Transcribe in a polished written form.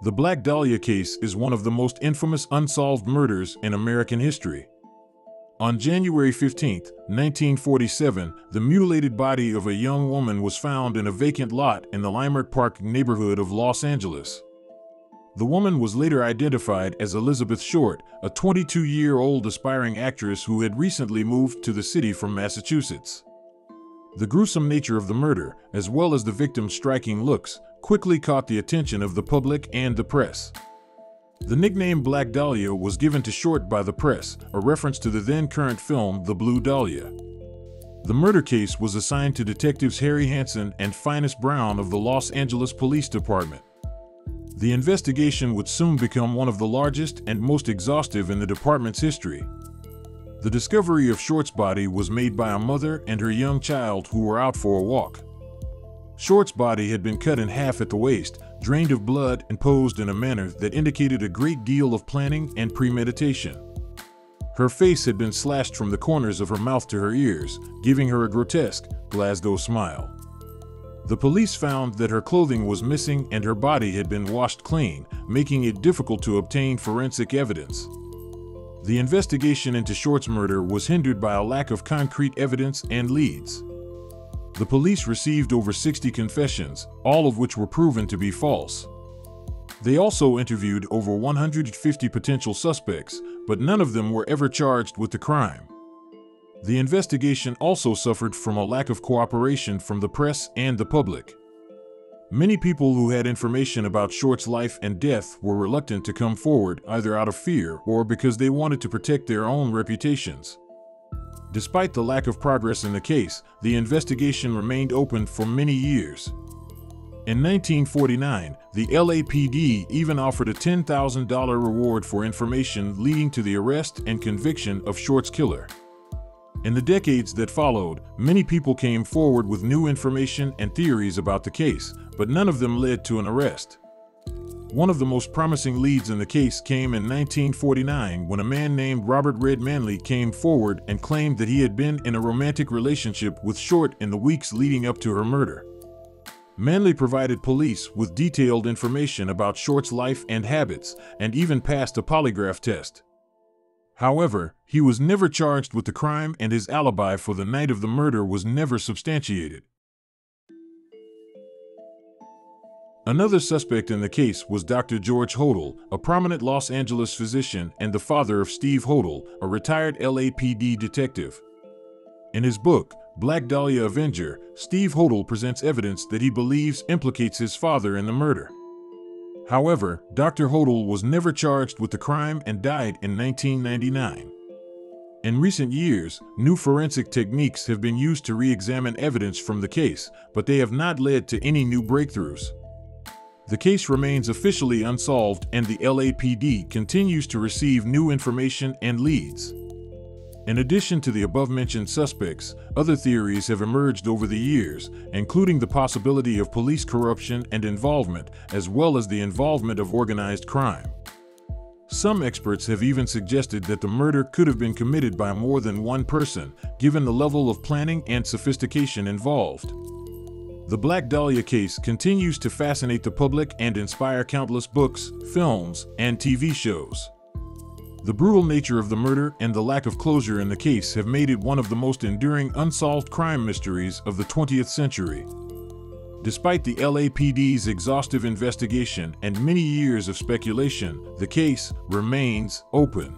The Black Dahlia case is one of the most infamous unsolved murders in American history. On January 15, 1947, the mutilated body of a young woman was found in a vacant lot in the Leimert Park neighborhood of Los Angeles. The woman was later identified as Elizabeth Short, a 22-year-old aspiring actress who had recently moved to the city from Massachusetts. The gruesome nature of the murder, as well as the victim's striking looks, quickly caught the attention of the public and the press. The nickname Black Dahlia was given to Short by the press, a reference to the then-current film The Blue Dahlia. The murder case was assigned to detectives Harry Hansen and Finis Brown of the Los Angeles Police Department. The investigation would soon become one of the largest and most exhaustive in the department's history. The discovery of Short's body was made by a mother and her young child who were out for a walk. Short's body had been cut in half at the waist, drained of blood, and posed in a manner that indicated a great deal of planning and premeditation. Her face had been slashed from the corners of her mouth to her ears, giving her a grotesque, Glasgow smile. The police found that her clothing was missing and her body had been washed clean, making it difficult to obtain forensic evidence. The investigation into Short's murder was hindered by a lack of concrete evidence and leads. The police received over 60 confessions, all of which were proven to be false. They also interviewed over 150 potential suspects, but none of them were ever charged with the crime. The investigation also suffered from a lack of cooperation from the press and the public. Many people who had information about Short's life and death were reluctant to come forward, either out of fear or because they wanted to protect their own reputations. Despite the lack of progress in the case, the investigation remained open for many years. In 1949, the LAPD even offered a $10,000 reward for information leading to the arrest and conviction of Short's killer. In the decades that followed, many people came forward with new information and theories about the case, but none of them led to an arrest. One of the most promising leads in the case came in 1949 when a man named Robert Red Manley came forward and claimed that he had been in a romantic relationship with Short in the weeks leading up to her murder. Manley provided police with detailed information about Short's life and habits, and even passed a polygraph test. However, he was never charged with the crime and his alibi for the night of the murder was never substantiated. Another suspect in the case was Dr. George Hodel, a prominent Los Angeles physician and the father of Steve Hodel, a retired LAPD detective. In his book, Black Dahlia Avenger, Steve Hodel presents evidence that he believes implicates his father in the murder. However, Dr. Hodel was never charged with the crime and died in 1999. In recent years, new forensic techniques have been used to re-examine evidence from the case, but they have not led to any new breakthroughs. The case remains officially unsolved and the LAPD continues to receive new information and leads. In addition to the above-mentioned suspects, other theories have emerged over the years, including the possibility of police corruption and involvement, as well as the involvement of organized crime. Some experts have even suggested that the murder could have been committed by more than one person, given the level of planning and sophistication involved. The Black Dahlia case continues to fascinate the public and inspire countless books, films, and TV shows. The brutal nature of the murder and the lack of closure in the case have made it one of the most enduring unsolved crime mysteries of the 20th century. Despite the LAPD's exhaustive investigation and many years of speculation, the case remains open.